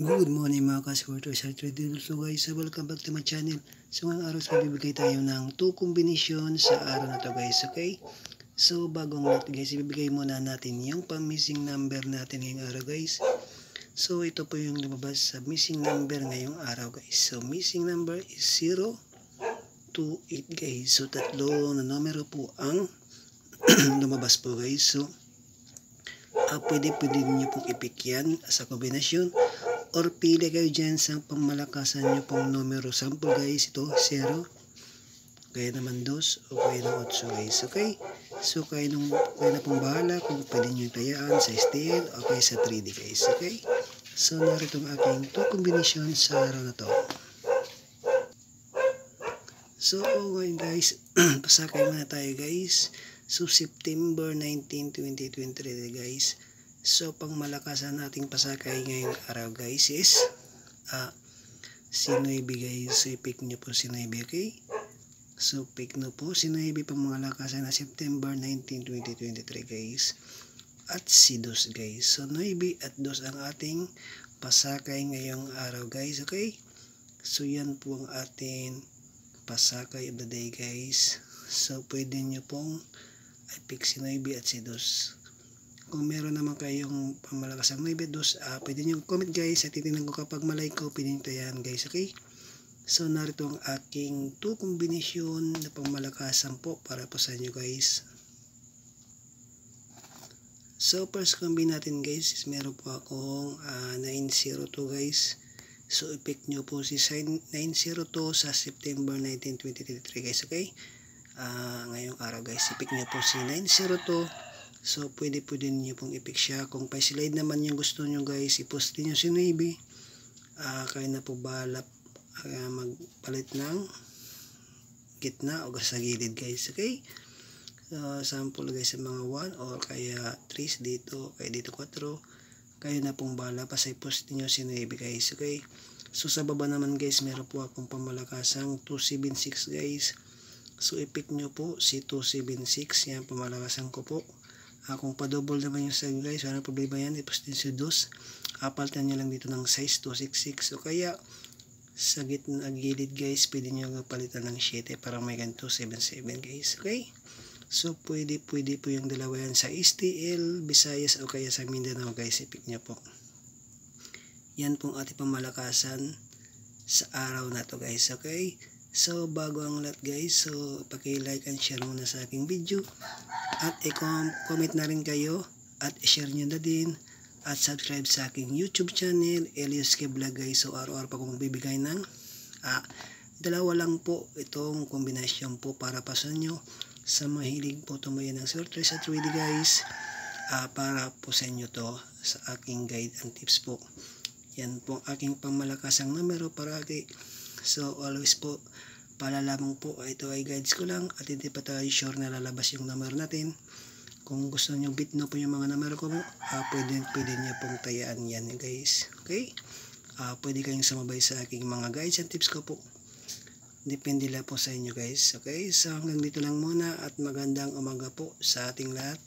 Good morning mga ka-supporters at trader. So guys, welcome back to my channel. So ngayong araw sa bibigay tayo ng 2 kombinasyon sa araw na to guys, okay? So bagong lahat guys, ibibigay muna natin yung pang-missing number natin ngayong araw guys. So ito po yung lumabas sa missing number ngayong araw guys. So missing number is 0, 2, 8 guys. So tatlo na numero po ang lumabas po guys. So pwede nyo pong i-pick yan sa kombinasyon or pili kayo dyan sa pangmalakasan nyo pong numero. Sample guys, ito 0, kaya naman 2 o kaya ng 8 guys, okay? So kaya na pong bahala kung pwede nyo tayaan sa STL o kaya sa 3D guys, okay? So narito ang aking 2 kombinasyon sa araw na to. So ngayon guys, pasakay muna tayo guys. So September 19, 2023 guys. So pang malakasan nating pasakay ngayong araw guys is si 9 guys. So pick nyo po si 9, okay? So pick nyo po si 9 pang malakasan na September 19, 2023 guys. At si 2 guys. So 9 at 2 ang ating pasakay ngayong araw guys, okay? So yan po ang ating pasakay of the day guys. So pwede nyo pong i-pick si 9 at si 2. Kung meron naman kayong pamalakas ang 9 at 2, pwede nyo comment guys at titignan ko kapag malike ko, pwede nyo yan guys, okay? So narito ang aking 2 kombinasyon na pamalakasan po para po sa inyo guys. So first combi natin guys is meron po akong 902 guys. So i-pick nyo po si 902 sa September 19, 2023 guys, okay? Ngayong araw guys, i-pick nyo po si 902. So pwede nyo pong i-pick siya. Kung pa-slide naman yung gusto nyo guys, i-post nyo si 9. Kaya na po bahala magpalit ng gitna o sa gilid guys, okay? Sample guys sa mga 1 or kaya 3 dito, kaya dito 4. Kayo na pong bahala, basta i-post nyo si 9 guys, okay? So sa baba naman guys, meron po akong pamalakasang 276 guys. So i-pick nyo po si 276, yan pamalakasan ko po. Kung pa-double naman yung size guys, wala problema yan, i-post din si 2. Apaltan nyo lang dito ng size 266. O kaya sa gitna gilid guys, pwede nyo palitan ng 7 para may ganito 77 guys, okay? So pwede po yung dalawa yan sa STL, Visayas o kaya sa Mindanao guys, i-pick nyo po. Yan pong ating pamalakasan sa araw na to guys, okay? So bago ang lahat guys, so paki-like and share muna sa aking video at i-comment na rin kayo at i-share nyo na din at subscribe sa aking YouTube channel Elios K Vlog guys. So araw-araw pa kong bibigay ng dalawa lang po itong kombinasyon po para pa sa inyo sa mahilig po tumayo ng swerte sa 3D guys, para po sa inyo to sa aking guide and tips po. Yan po aking pangmalakasang numero para kay. So always po palalamang po, ito ay guides ko lang at hindi pa tayo sure na lalabas yung numero natin. Kung gusto nyo bitno po yung mga numero ko po, pwede nyo pong tayaan yan guys, okay? Pwede kayong sumabay sa aking mga guides and tips ko po. Depende lang po sa inyo guys, okay? So hanggang dito lang muna at magandang umaga po sa ating lahat.